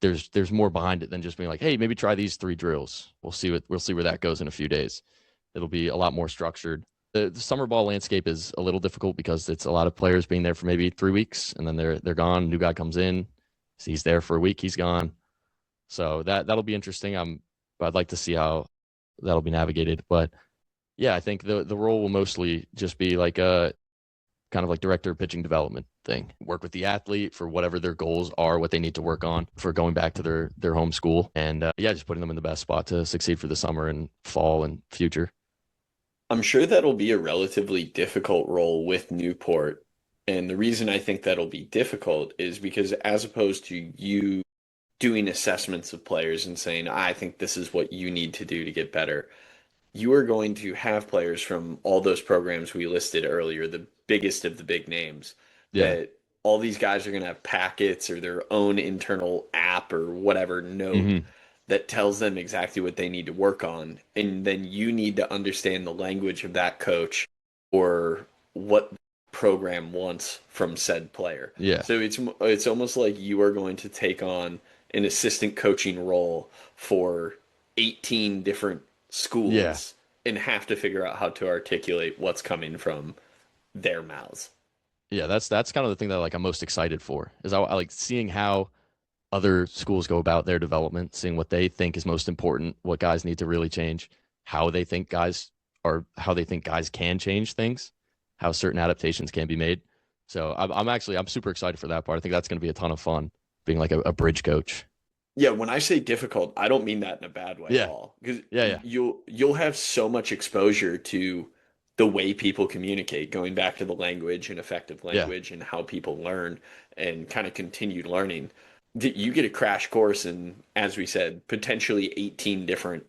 there's more behind it than just being like, hey, maybe try these 3 drills. We'll see where that goes in a few days. It'll be a lot more structured. The summer ball landscape is a little difficult because it's a lot of players being there for maybe 3 weeks and then they're gone. New guy comes in, so he's there for a week, he's gone. So that'll be interesting. I'd like to see how that'll be navigated. But yeah, I think the role will mostly just be like a kind of like director of pitching development thing. Work with the athlete for whatever their goals are, what they need to work on for going back to their home school, and yeah, just putting them in the best spot to succeed for the summer and fall and future. I'm sure that'll be a relatively difficult role with Newport. And the reason I think that'll be difficult is because as opposed to you doing assessments of players and saying, I think this is what you need to do to get better, you are going to have players from all those programs we listed earlier, the biggest of the big names, Yeah. that all these guys are going to have packets or their own internal app or whatever note Hmm. that tells them exactly what they need to work on. And then you need to understand the language of that coach or what program wants from said player. Yeah. So it's almost like you are going to take on an assistant coaching role for 18 different Yeah. schools and have to figure out how to articulate what's coming from their mouths. Yeah, that's kind of the thing that like I'm most excited for is I like seeing how other schools go about their development, seeing what they think is most important, what guys need to really change, how they think guys how they think guys can change things, how certain adaptations can be made. So I'm super excited for that part. I think that's going to be a ton of fun being like a bridge coach. Yeah, when I say difficult, I don't mean that in a bad way at Yeah, all. Because yeah, yeah, you'll have so much exposure to the way people communicate, going back to the language and effective yeah, language and how people learn and kind of continued learning. You get a crash course in, as we said, potentially 18 different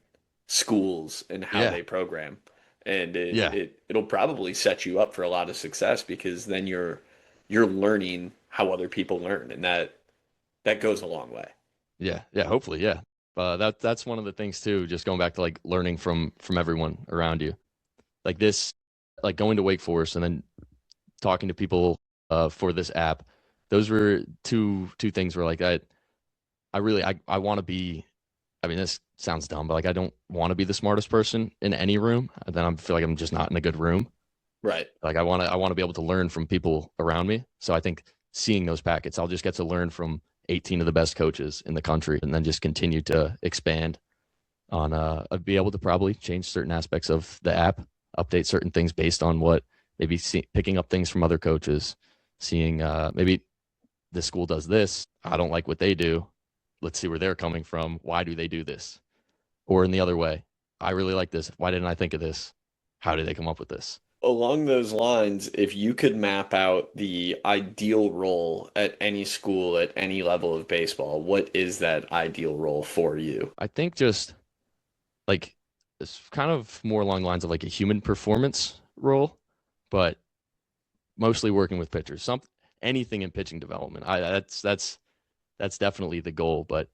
schools and how yeah, they program. And yeah, it'll probably set you up for a lot of success because then you're learning how other people learn, and that goes a long way. yeah, yeah. Hopefully, yeah. That's one of the things too. Just going back to like learning from everyone around you, like this, like going to Wake Forest and then talking to people for this app. Those were two things where like I really I want to be. I mean, this sounds dumb, but like I don't want to be the smartest person in any room. And then I feel like I'm just not in a good room. Right. Like I want to be able to learn from people around me. So I think seeing those packets, I'll just get to learn from 18 of the best coaches in the country, and then just continue to expand on. I'd be able to probably change certain aspects of the app, update certain things based on what maybe picking up things from other coaches, seeing maybe this school does this. I don't like what they do. Let's see where they're coming from. Why do they do this? Or in the other way, I really like this. Why didn't I think of this? How did they come up with this? Along those lines, if you could map out the ideal role at any school at any level of baseball, what is that ideal role for you? I think just like it's kind of more along the lines of like a human performance role, but mostly working with pitchers. Anything in pitching development. That's definitely the goal. But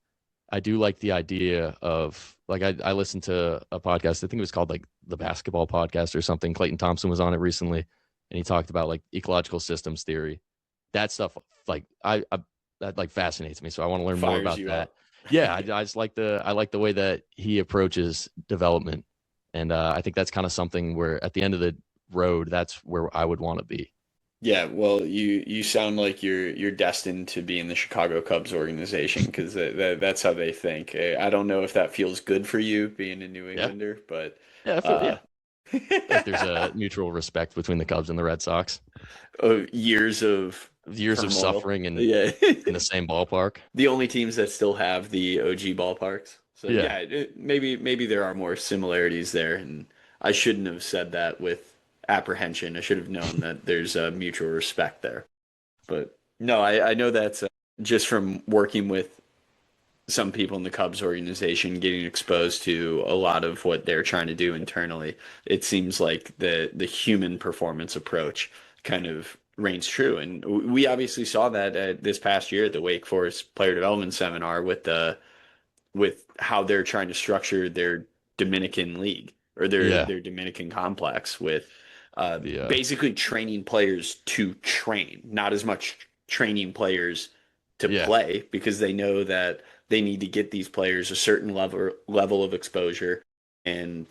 I do like the idea of like I listened to a podcast. I think it was called like the Basketball Podcast or something. Clayton Thompson was on it recently, and he talked about like ecological systems theory. That stuff like I that like fascinates me. So I want to learn more Fires about you that. up. Yeah, I just I like the way that he approaches development, and I think that's kind of something where at the end of the road, that's where I would want to be. Yeah, well, you sound like you're destined to be in the Chicago Cubs organization because that's how they think. I don't know if that feels good for you being a New Yeah, Englander, but yeah, uh, I feel like there's a mutual respect between the Cubs and the Red Sox. years of Years of turmoil. suffering Yeah. in the same ballpark. The only teams that still have the OG ballparks. So Yeah, yeah, maybe there are more similarities there, and I shouldn't have said that with apprehension. I should have known that there's a mutual respect there. But no, I know that's just from working with some people in the Cubs organization, getting exposed to a lot of what they're trying to do internally. It seems like the human performance approach kind of reigns true, and we obviously saw that this past year at the Wake Forest Player Development Seminar with how they're trying to structure their Dominican league or yeah, their Dominican complex with the basically training players to train, not as much training players to yeah, play because they know that they need to get these players a certain level of exposure, and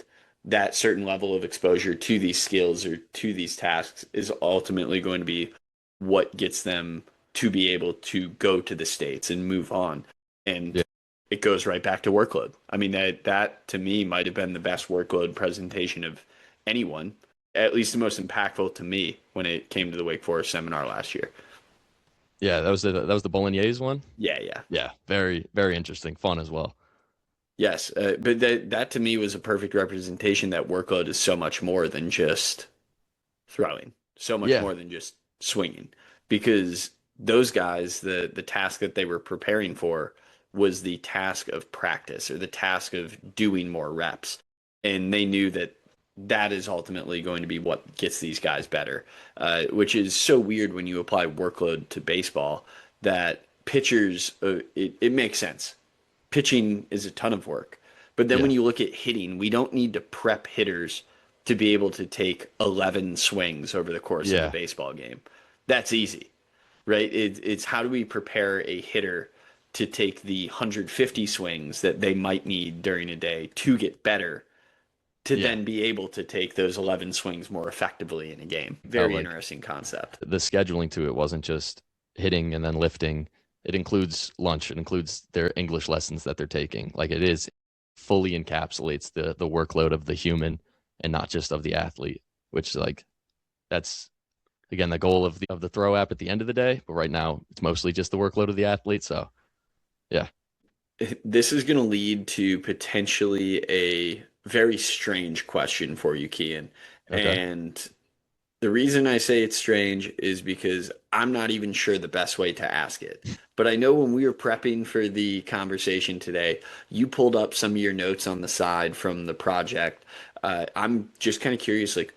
that certain level of exposure to these skills or to these tasks is ultimately going to be what gets them to be able to go to the States and move on. And yeah, it goes right back to workload. I mean, that to me might have been the best workload presentation of anyone, at least the most impactful to me when it came to the Wake Forest seminar last year. yeah. That was the Bolognese one. Yeah, yeah. Yeah, very interesting, fun as well. Yes, but that to me was a perfect representation that workload is so much more than just throwing, so much Yeah, more than just swinging, because those guys, the task that they were preparing for was the task of practice or the task of doing more reps, and they knew that that is ultimately going to be what gets these guys better, which is so weird when you apply workload to baseball that pitchers, it makes sense. Pitching is a ton of work. But then when yeah, you look at hitting, we don't need to prep hitters to be able to take 11 swings over the course of a Yeah, baseball game. That's easy, right? It's how do we prepare a hitter to take the 150 swings that they might need during a day to get better, to yeah. then be able to take those 11 swings more effectively in a game. Very Like interesting concept. the scheduling to it wasn't just hitting and then lifting. It includes lunch. It includes their English lessons that they're taking. Like it is fully encapsulates the workload of the human and not just of the athlete, which like that's again the goal of the throw app at the end of the day. But right now it's mostly just the workload of the athlete. So yeah. This is going to lead to potentially a very strange question for you, Cian. Okay. And the reason I say it's strange is because I'm not even sure the best way to ask it. But I know when we were prepping for the conversation today, you pulled up some of your notes on the side from the project. I'm just kind of curious, like,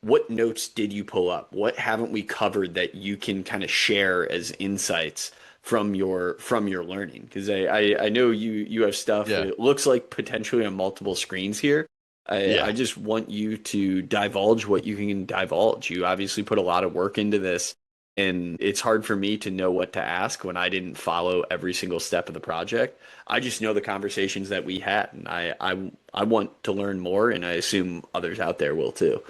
what notes did you pull up? What haven't we covered that you can kind of share as insights from your learning? Because I know you have stuff. Yeah. It looks like potentially on multiple screens here. I Yeah. just want you to divulge what you can divulge. You obviously put a lot of work into this, and it's hard for me to know what to ask when I didn't follow every single step of the project. I just know the conversations that we had, and I want to learn more, and I assume others out there will too.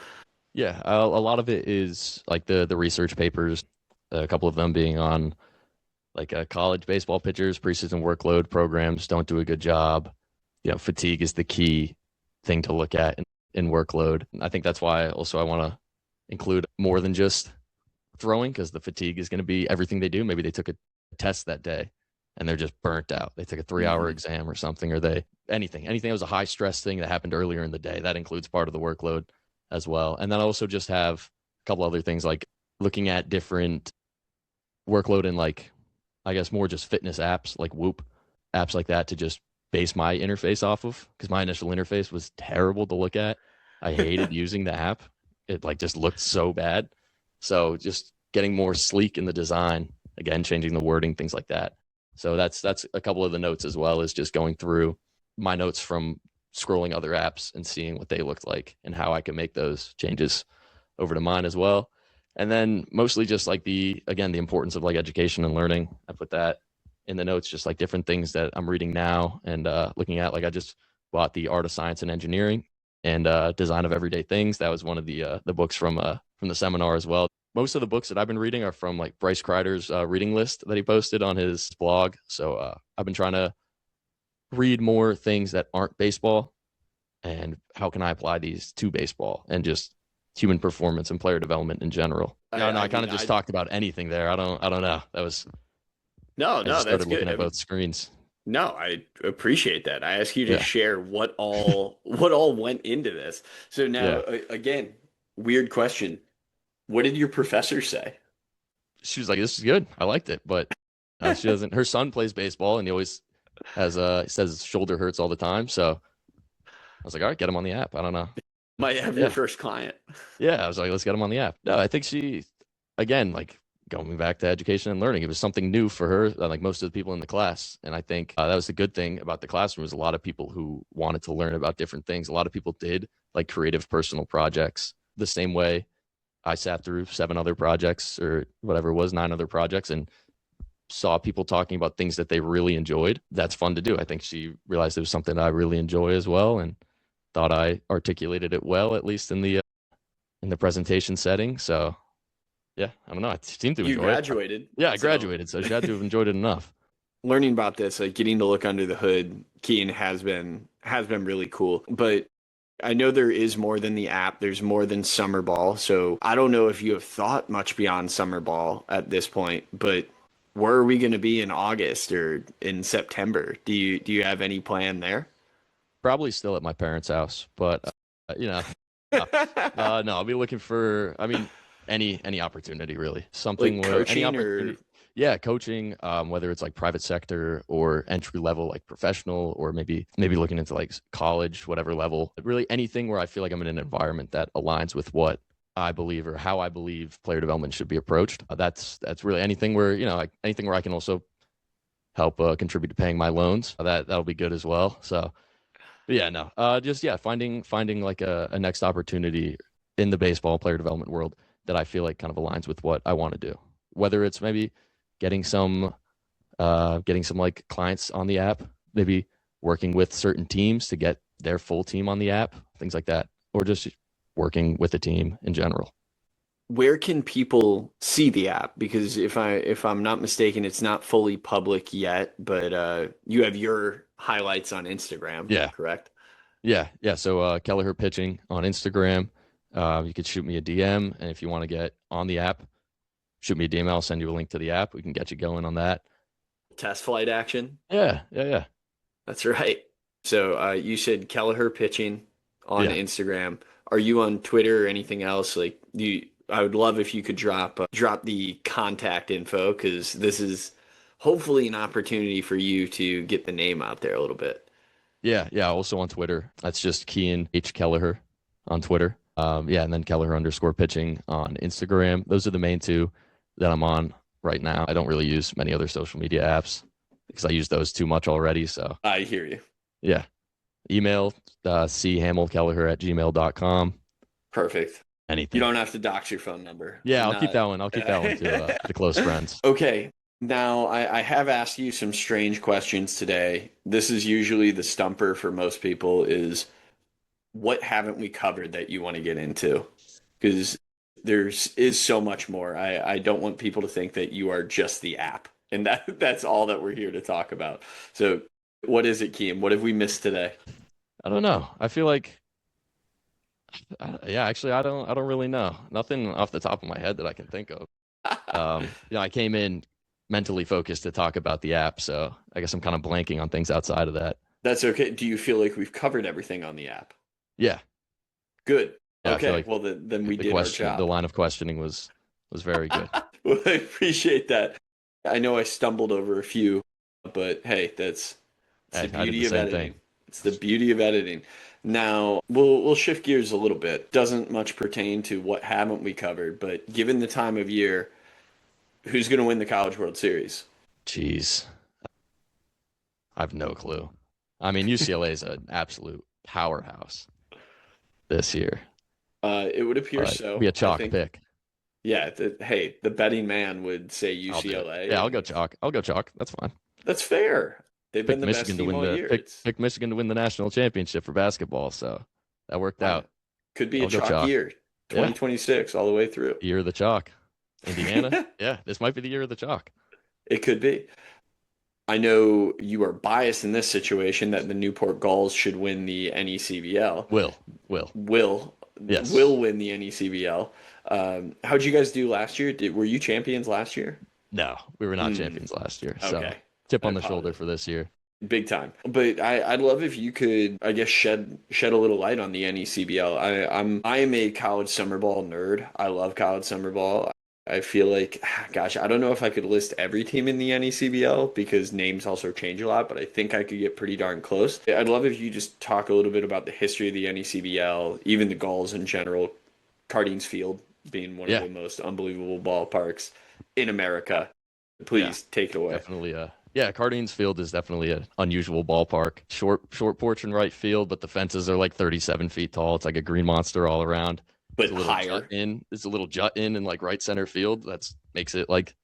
Yeah. A lot of it is like the research papers, a couple of them being on like college baseball pitchers, preseason workload programs don't do a good job. You know, fatigue is the key thing to look at in workload. I think that's why also I want to include more than just throwing because the fatigue is going to be everything they do. Maybe they took a test that day and they're just burnt out. They took a 3 hour Hmm. exam or something, or they anything that was a high stress thing that happened earlier in the day. That includes part of the workload as well. And then I also just have a couple other things like looking at different workload in like I guess more just fitness apps like Whoop, apps like that to just base my interface off of because my initial interface was terrible to look at. I hated using the app. It like just looked so bad. So just getting more sleek in the design, again, changing the wording, things like that. So that's a couple of the notes as well as just going through my notes from scrolling other apps and seeing what they looked like and how I can make those changes over to mine as well. And then mostly just like the importance of like education and learning. I put that in the notes, just like different things that I'm reading now and looking at. Like I just bought the Art of Science and Engineering and Design of Everyday Things. That was one of the books from the seminar as well. Most of the books that I've been reading are from like Bryce Kreider's reading list that he posted on his blog. So I've been trying to read more things that aren't baseball and how can I apply these to baseball and just human performance and player development in general. No, I I kind mean, of just I talked about anything there. I don't know. That was no, I just no, that's started looking good. I at mean, both screens. no, I appreciate that. I ask you to Yeah, share what all went into this. So now, yeah. again, weird question. What did your professor say? She was like, "This is good. I liked it," but she doesn't. Her son plays baseball, and he always has he says his shoulder hurts all the time. So I was like, "All right, get him on the app." I don't know. Might have your Yeah, first client. yeah. I was like, "Let's get him on the app." No, I think she, again, like going back to education and learning, it was something new for her, like most of the people in the class. And I think that was the good thing about the classroom was a lot of people who wanted to learn about different things. A lot of people did like creative personal projects the same way I sat through 7 other projects or whatever it was, 9 other projects, and saw people talking about things that they really enjoyed. That's fun to do. I think she realized it was something I really enjoy as well, and thought I articulated it well, at least in the presentation setting. So yeah, I don't know. I seem to You enjoy it. graduated, Yeah, I so graduated, so she had to have enjoyed it enough. learning about this, like getting to look under the hood, Cian has been really cool. But I know there is more than the app. There's more than summer ball. So I don't know if you have thought much beyond summer ball at this point, but where are we going to be in August or in September? Do you have any plan there? Probably still at my parents' house, but you know, no, no, I'll be looking for. I mean, any opportunity really, something Like where any coaching or opportunity. Yeah, coaching, whether it's like private sector or entry level, like professional, or maybe looking into like college, whatever level. Really, anything where I feel like I'm in an environment that aligns with what I believe or how I believe player development should be approached. That's really anything where like anything where I can also help contribute to paying my loans. That'll be good as well. So But yeah, no. Just yeah, finding like a next opportunity in the baseball player development world that I feel like kind of aligns with what I want to do. Whether it's maybe getting some getting some like clients on the app, maybe working with certain teams to get their full team on the app, things like that, or just working with a team in general. Where can people see the app? Because if I'm not mistaken, it's not fully public yet, but you have your highlights on Instagram, Yeah, correct? yeah. So Kelleher pitching on Instagram. You could shoot me a DM, and if you want to get on the app, shoot me a DM. I'll send you a link to the app. We can get you going on that. Test flight action. Yeah. That's right. So you said Kelleher pitching on Yeah. Instagram. Are you on Twitter or anything else? Like you, I would love if you could drop the contact info because this is hopefully an opportunity for you to get the name out there a little bit. Yeah. Also on Twitter. That's just Cian H. Kelleher on Twitter. Yeah, and then Kelleher underscore pitching on Instagram. Those are the main two that I'm on right now. I don't really use many other social media apps because I use those too much already. So I hear you. yeah. Email chammell@gmail.com. Perfect. You Anything. don't have to dox your phone number. Yeah, I'm I'll keep not. that one. I'll keep that one to the close friends. Okay. Now, I have asked you some strange questions today. This is usually the stumper for most people is what haven't we covered that you want to get into? Because there's is so much more. I don't want people to think that you are just the app. And that's all that we're here to talk about. So what is it, Keem? What have we missed today? I don't know. I feel like yeah, actually I don't really know. Nothing off the top of my head that I can think of. I came in mentally focused to talk about the app, so I guess I'm kind of blanking on things outside of that. That's okay. Do you feel like we've covered everything on the app? Yeah. Good. Yeah, I feel Okay. like Well, then we the did our question, the job. line of questioning was very good. Well, I appreciate that. I know I stumbled over a few, but hey, that's it's the I did the beauty of same thing. editing. It's the beauty of editing. Now, we'll shift gears a little bit. Doesn't much pertain to what haven't we covered, but given the time of year, who's going to win the College World Series? Jeez, I have no clue. I mean, UCLA is an absolute powerhouse this year, It would appear but be so. a I chalk think, pick. yeah, hey, the betting man would say I'll do it. UCLA, Yeah, I'll and go chalk. I'll go chalk. That's fine. that's fair. They've been Picked the best Michigan to team win all the year. pick It's picked Michigan to win the national championship for basketball, so that worked uh, out. could be a I'll go chalk chalk. year, Yeah, 2026 all the way through. year of the chalk. Indiana. Yeah, this might be the year of the chalk. It could be. I know you are biased in this situation that the Newport Gulls should win the NECBL. Will, will. Will Yes. will win the NECBL. How'd you guys do last year? Were you champions last year? No, we were not Hmm. champions last year. So Okay. tip I on the shoulder apologize. for this year. Big time. But I'd love if you could, I guess, shed a little light on the NECBL. I am a college summer ball nerd. I love college summer ball. I feel like, gosh, I don't know if I could list every team in the NECBL because names also change a lot, but I think I could get pretty darn close. I'd love if you just talk a little bit about the history of the NECBL, even the Gulls in general, Cardines Field being one of Yeah, the most unbelievable ballparks in America. yeah, Please take it away. definitely. Yeah, Cardines Field is definitely an unusual ballpark. Short porch and right field, but the fences are like 37 feet tall. It's like a green monster all around. But higher. There's a little jut in like right center field. That's makes it like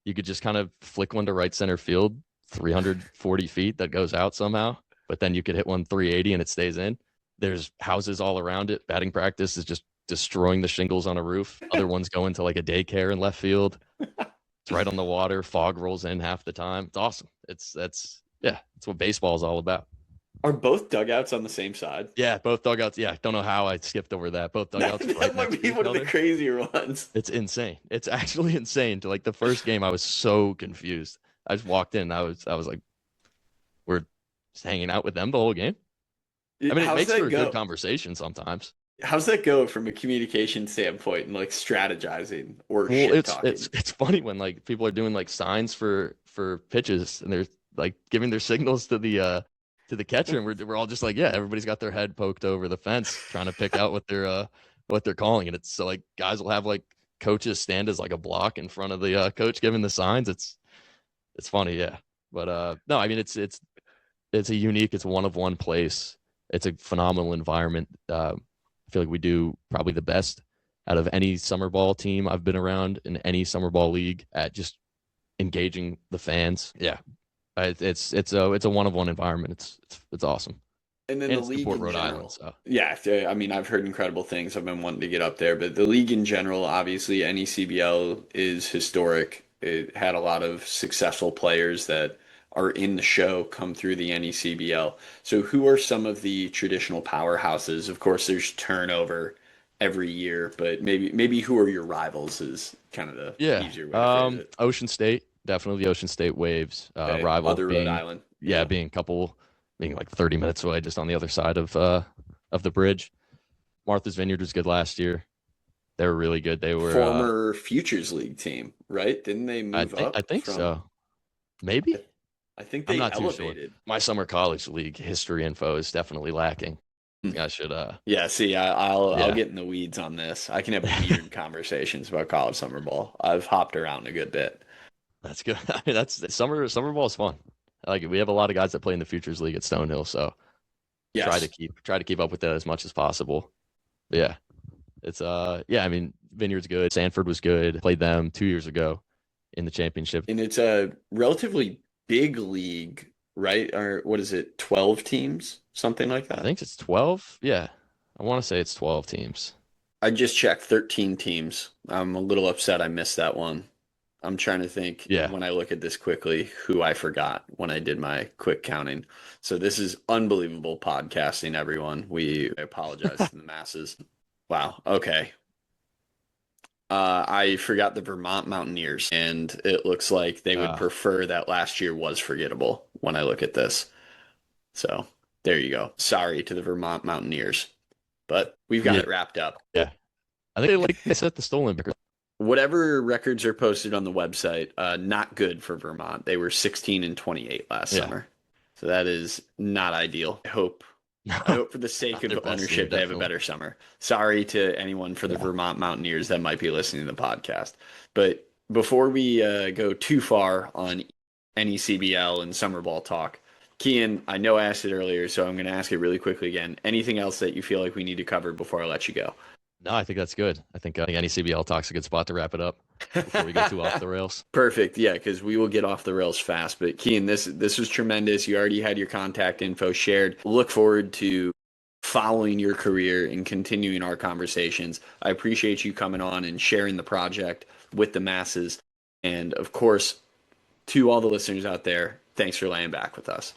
you could just kind of flick one to right center field, 340 feet that goes out somehow. But then you could hit one 380 and it stays in. There's houses all around it. Batting practice is just destroying the shingles on a roof. Other ones go into like a daycare in left field. It's right on the water. Fog rolls in half the time. It's awesome. It's what baseball is all about. Are both dugouts on the same side? Yeah, both dugouts. Yeah, don't know how I skipped over that. Both That, dugouts right that next might to be each one of the other. crazier ones. It's insane. It's actually insane. To like the first game, I was so confused. I just walked in. I was like, we're just hanging out with them the whole game. I mean, it How's makes for that a good go? conversation sometimes. How's that go from a communication standpoint and like strategizing or Well, shit it's talking? it's it's funny when like people are doing like signs for pitches and they're like giving their signals to the catcher and we're all just like yeah everybody's got their head poked over the fence trying to pick out what they're calling and it's so like guys will have like coaches stand as like a block in front of the coach giving the signs. It's funny, yeah. But no, I mean it's a unique, it's one of one place. It's a phenomenal environment. I feel like we do probably the best out of any summer ball team I've been around in any summer ball league at just engaging the fans. Yeah, it's a one of one environment. It's awesome, And then and the it's league Newport, in Rhode Island. general. So Yeah, I mean, I've heard incredible things. I've been wanting to get up there, but the league in general, obviously, NECBL is historic. It had a lot of successful players that are in the show come through the NECBL. So, who are some of the traditional powerhouses? Of course, there's turnover every year, but maybe who are your rivals is kind of the yeah, easier way to phrase it. Ocean State, definitely the Ocean State Waves. Okay, Rival other Rhode being, Island. yeah, Yeah. being like 30 minutes away, just on the other side of the bridge. Martha's Vineyard was good last year. They were really good. They were, Former Futures League team, right? Didn't they move I up think from? so. Maybe. I think I'm they not too sure. elevated. My summer college league history info is definitely lacking. Hmm. I should, Yeah, see, I'll yeah, get in the weeds on this. I can have weird conversations about college summer ball. I've hopped around a good bit. that's good. I mean, that's summer ball is fun. I like it. We have a lot of guys that play in the Futures League at Stonehill, so Yes. try to keep up with that as much as possible. But yeah, it's yeah. I mean, Vineyard's good. Sanford was good. Played them 2 years ago in the championship. And it's a relatively big league, right? Or what is it, 12 teams? Something like I that? think it's 12. Yeah, I want to say it's 12 teams. I just checked 13 teams. I'm a little upset I missed that one. I'm trying to think Yeah. when I look at this quickly who I forgot when I did my quick counting. So this is unbelievable podcasting, everyone. We apologize to the masses. Wow. Okay. I forgot the Vermont Mountaineers, and it looks like they would Uh, prefer that last year was forgettable when I look at this. So there you go. Sorry to the Vermont Mountaineers, but we've got yeah. it wrapped up. Yeah. I think they set the stolen record. Whatever records are posted on the website, not good for Vermont. They were 16 and 28 last Yeah. summer. So that is not ideal. I No, hope for the sake not of their best year, ownership they have a definitely. better summer. Sorry to anyone for the Yeah. Vermont Mountaineers that might be listening to the podcast. But before we go too far on any CBL and summer ball talk, Cian, I know I asked it earlier, so I'm going to ask it really quickly again. Anything else that you feel like we need to cover before I let you go? No, I think that's good. I think any CBL talk's a good spot to wrap it up before we get too off the rails. Perfect. Yeah, because we will get off the rails fast. But Cian, this was tremendous. You already had your contact info shared. Look forward to following your career and continuing our conversations. I appreciate you coming on and sharing the project with the masses. And of course, to all the listeners out there, thanks for laying back with us.